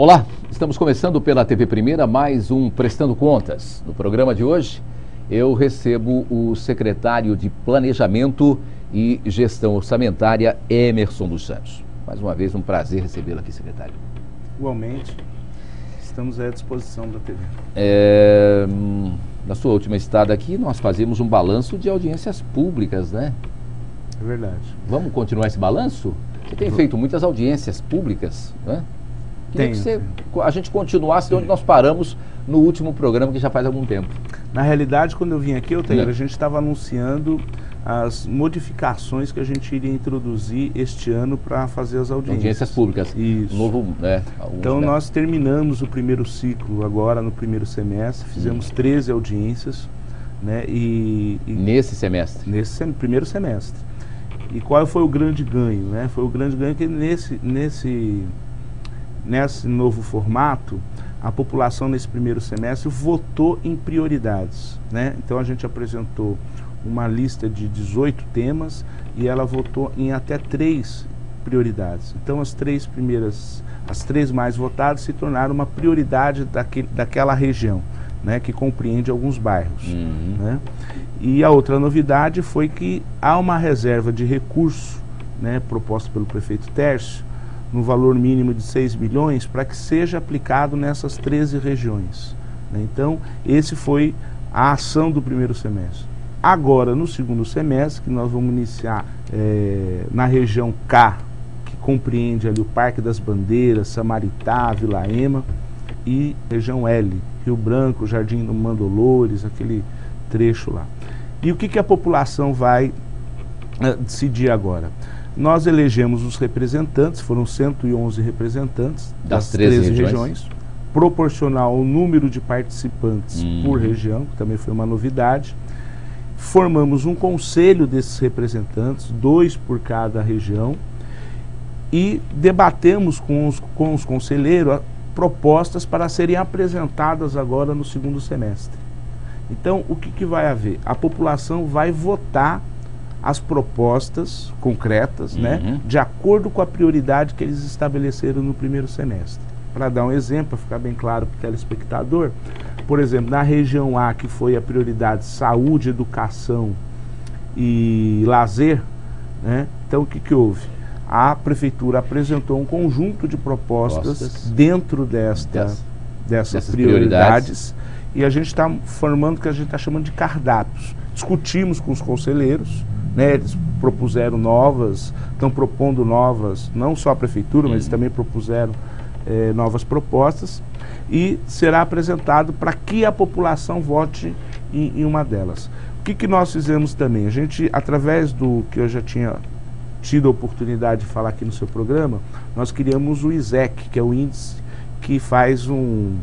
Olá, estamos começando pela TV Primeira mais um Prestando Contas. No programa de hoje, eu recebo o secretário de Planejamento e Gestão Orçamentária, Emerson dos Santos. Mais uma vez, um prazer recebê-lo aqui, secretário. Igualmente, estamos à disposição da TV. Na sua última estada aqui, nós fazemos um balanço de audiências públicas, né? É verdade. Vamos continuar esse balanço? Você tem feito muitas audiências públicas, né? Queria que a gente continuasse de onde nós paramos no último programa, que já faz algum tempo. Na realidade, quando eu vim aqui, a gente estava anunciando as modificações que a gente iria introduzir este ano para fazer as audiências. Audiências públicas. Isso. Novo, né? Então, nós terminamos o primeiro ciclo agora, no primeiro semestre, fizemos 13 audiências, né? Nesse semestre? Nesse primeiro semestre. E qual foi o grande ganho, né? Foi o grande ganho que nesse novo formato, a população nesse primeiro semestre votou em prioridades, né? Então a gente apresentou uma lista de 18 temas e ela votou em até 3 prioridades. Então as três mais votadas se tornaram uma prioridade daquela região, né? Que compreende alguns bairros, né? E a outra novidade foi que há uma reserva de recurso, né, proposta pelo prefeito Tércio, no valor mínimo de 6 milhões, para que seja aplicado nessas 13 regiões, né? Então, esse foi a ação do primeiro semestre. Agora, no segundo semestre, que nós vamos iniciar na região K, que compreende ali o Parque das Bandeiras, Samaritá, Vila Ema, e região L, Rio Branco, Jardim do Mandolores, aquele trecho lá. E o que a população vai decidir agora? Nós elegemos os representantes, foram 111 representantes das 13 regiões, proporcional ao número de participantes por região, que também foi uma novidade. Formamos um conselho desses representantes, 2 por cada região, e debatemos com os conselheiros propostas para serem apresentadas agora no segundo semestre. Então, o que vai haver? A população vai votar as propostas concretas, né, de acordo com a prioridade que eles estabeleceram no primeiro semestre. Para dar um exemplo, para ficar bem claro para o telespectador, por exemplo, na região A, que foi a prioridade saúde, educação e lazer, né, então o que houve? A prefeitura apresentou um conjunto de propostas dentro dessas prioridades, e a gente está formando o que a gente está chamando de cardápios. Discutimos com os conselheiros, né, eles propuseram novas, estão propondo novas, não só a prefeitura, mas eles também propuseram novas propostas, e será apresentado para que a população vote em uma delas. O que nós fizemos também? A gente, através do que eu já tinha tido a oportunidade de falar aqui no seu programa, nós criamos o ISEC, que é o índice que faz um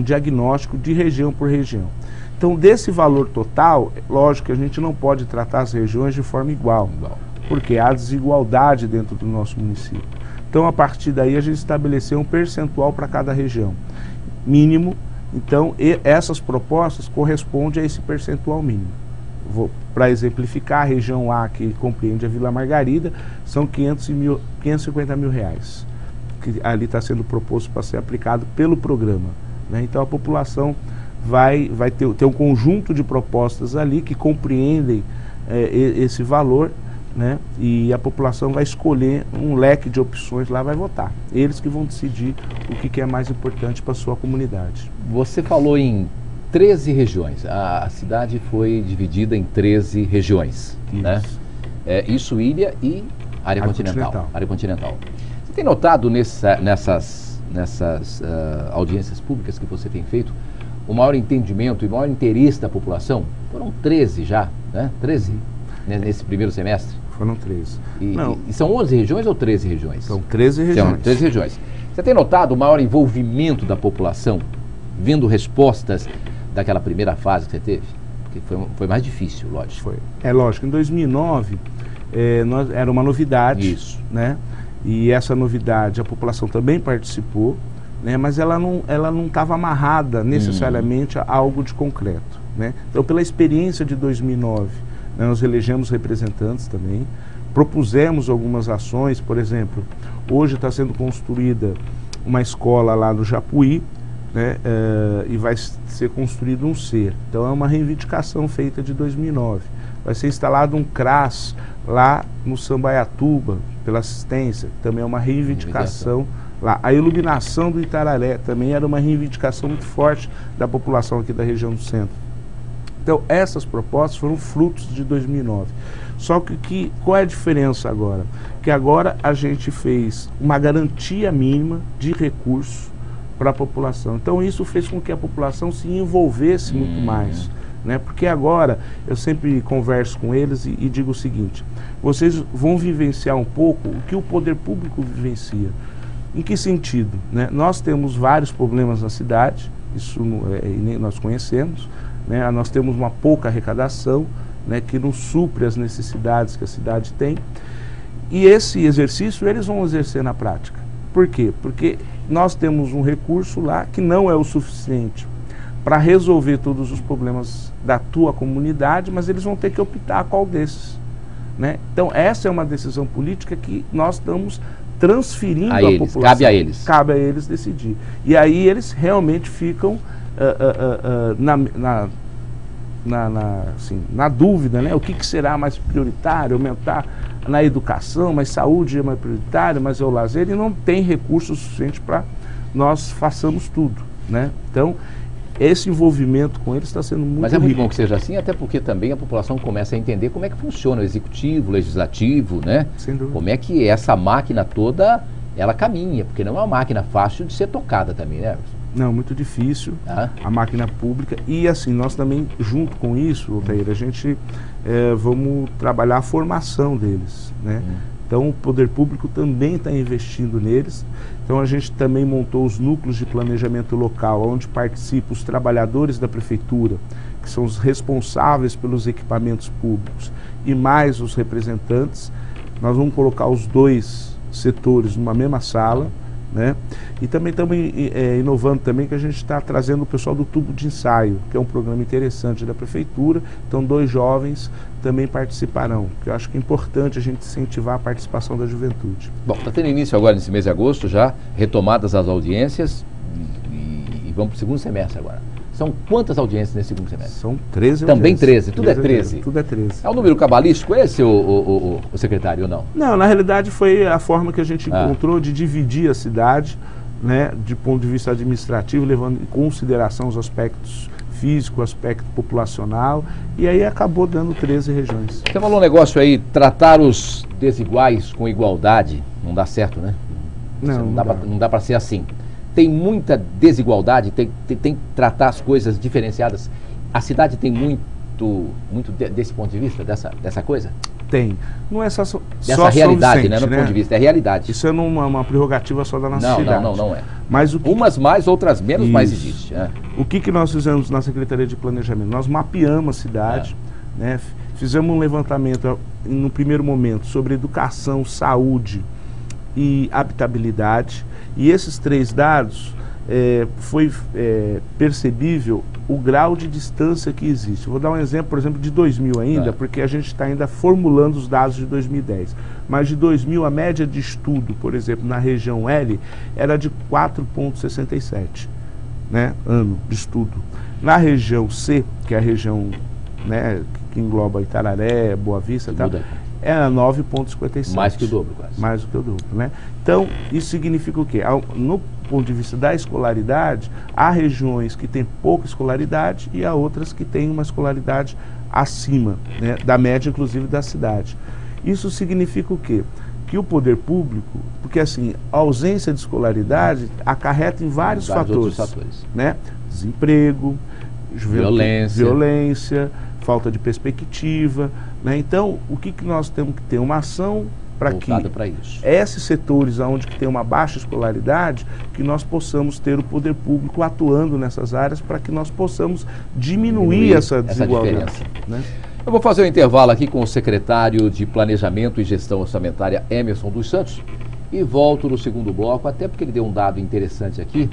diagnóstico de região por região. Então, desse valor total, lógico que a gente não pode tratar as regiões de forma igual, porque há desigualdade dentro do nosso município. Então, a partir daí, a gente estabeleceu um percentual para cada região mínimo. Então, essas propostas correspondem a esse percentual mínimo. Para exemplificar, a região A, que compreende a Vila Margarida, são 550 mil reais, que ali está sendo proposto para ser aplicado pelo programa, né? Então, a população vai ter um conjunto de propostas ali que compreendem esse valor, né? E a população vai escolher um leque de opções lá, vai votar. Eles que vão decidir o que é mais importante para a sua comunidade. Você falou em 13 regiões. A cidade foi dividida em 13 regiões, né? Isso, ilha e área continental. Área continental. Você tem notado nessas audiências públicas que você tem feito o maior entendimento e o maior interesse da população? Foram 13 já, né? 13 nesse primeiro semestre? Foram 13. E são 11 regiões ou 13 regiões? São 13 regiões. São 13 regiões. Você tem notado o maior envolvimento da população, vendo respostas daquela primeira fase que você teve? Porque foi mais difícil, lógico. É lógico. Em 2009, era uma novidade. Isso. Né? E essa novidade, a população também participou, né? Mas ela não estava amarrada necessariamente a algo de concreto, né? Então, pela experiência de 2009, né, nós elegemos representantes também, propusemos algumas ações. Por exemplo, hoje está sendo construída uma escola lá no Japuí, né, e vai ser construído um CER. Então é uma reivindicação feita de 2009. Vai ser instalado um CRAS lá no Sambaiatuba, pela assistência, também é uma reivindicação lá. A iluminação do Itararé também era uma reivindicação muito forte da população aqui da região do centro. Então essas propostas foram frutos de 2009. Só que qual é a diferença agora? Que agora a gente fez uma garantia mínima de recursos para a população. Então isso fez com que a população se envolvesse muito mais, né? Porque agora eu sempre converso com eles e digo o seguinte: vocês vão vivenciar um pouco o que o poder público vivencia. Em que sentido, né? Nós temos vários problemas na cidade, isso nós conhecemos, né? Nós temos uma pouca arrecadação, né, que não supre as necessidades que a cidade tem. E esse exercício eles vão exercer na prática. Por quê? Porque nós temos um recurso lá que não é o suficiente para resolver todos os problemas da tua comunidade, mas eles vão ter que optar qual desses, né? Então essa é uma decisão política que nós estamos transferindo à população. Cabe a eles. Cabe a eles decidir. E aí eles realmente ficam na dúvida, né? O que será mais prioritário, aumentar na educação, mas saúde é mais prioritário, mas é o lazer, e não tem recurso suficiente para nós façamos tudo, né? Então, esse envolvimento com eles está sendo muito Mas é muito rico. bom que seja assim, até porque também a população começa a entender como é que funciona o executivo, o legislativo, né? Sem dúvida. Como é que essa máquina toda, ela caminha, porque não é uma máquina fácil de ser tocada também, né? Não, muito difícil, a máquina pública. E assim, nós também, junto com isso, Altair, a gente vamos trabalhar a formação deles, né? Então o poder público também está investindo neles. Então a gente também montou os núcleos de planejamento local, onde participam os trabalhadores da prefeitura, que são os responsáveis pelos equipamentos públicos, e mais os representantes. Nós vamos colocar os dois setores numa mesma sala, né? E também estamos inovando também, que a gente está trazendo o pessoal do tubo de ensaio, que é um programa interessante da prefeitura. Então 2 jovens também participarão, que eu acho que é importante a gente incentivar a participação da juventude. Bom, está tendo início agora nesse mês de agosto já, retomadas as audiências e vamos para o segundo semestre agora. São quantas audiências nesse segundo semestre? São 13 Também audiências. 13, tudo é 13? Tudo é 13. É um número cabalístico esse, o secretário, ou não? Não, na realidade foi a forma que a gente encontrou de dividir a cidade, né, de ponto de vista administrativo, levando em consideração os aspectos físicos, o aspecto populacional, e aí acabou dando 13 regiões. Você falou um negócio aí, tratar os desiguais com igualdade, não dá certo, né? Não dá para ser assim. Tem muita desigualdade, tem que tratar as coisas diferenciadas. A cidade tem muito desse ponto de vista, dessa coisa? Tem. Não é só dessa realidade, né? No ponto de vista, é realidade. Isso não é uma prerrogativa só da nossa cidade. Não é. Mas umas mais, outras menos, isso. Mas existe. O que nós fizemos na Secretaria de Planejamento? Nós mapeamos a cidade, né? Fizemos um levantamento no primeiro momento sobre educação, saúde e habitabilidade. E esses 3 dados, foi percebível o grau de distância que existe. Vou dar um exemplo, por exemplo, de 2000 ainda, porque a gente está ainda formulando os dados de 2010. Mas de 2000, a média de estudo, por exemplo, na região L, era de 4,67, né, ano de estudo. Na região C, que é a região, né, que engloba Itararé, Boa Vista, tá, era 9,57. Mais que o dobro, quase. Mais do que o dobro, né? Então, isso significa o quê? No ponto de vista da escolaridade, há regiões que têm pouca escolaridade e há outras que têm uma escolaridade acima, né, da média, inclusive, da cidade. Isso significa o quê? Que o poder público, porque assim, a ausência de escolaridade acarreta em vários fatores, né? Desemprego, violência, falta de perspectiva, né? Então, o que nós temos que ter? Uma ação para que esses setores onde que tem uma baixa escolaridade, que nós possamos ter o poder público atuando nessas áreas para que nós possamos diminuir essa desigualdade. Né? Eu vou fazer um intervalo aqui com o secretário de Planejamento e Gestão Orçamentária, Emerson dos Santos, e volto no segundo bloco, até porque ele deu um dado interessante aqui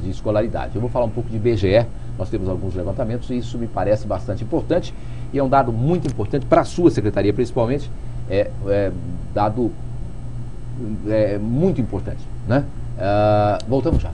de escolaridade. Eu vou falar um pouco de IBGE, nós temos alguns levantamentos e isso me parece bastante importante e é um dado muito importante para a sua secretaria, principalmente, dado muito importante, né? Voltamos já.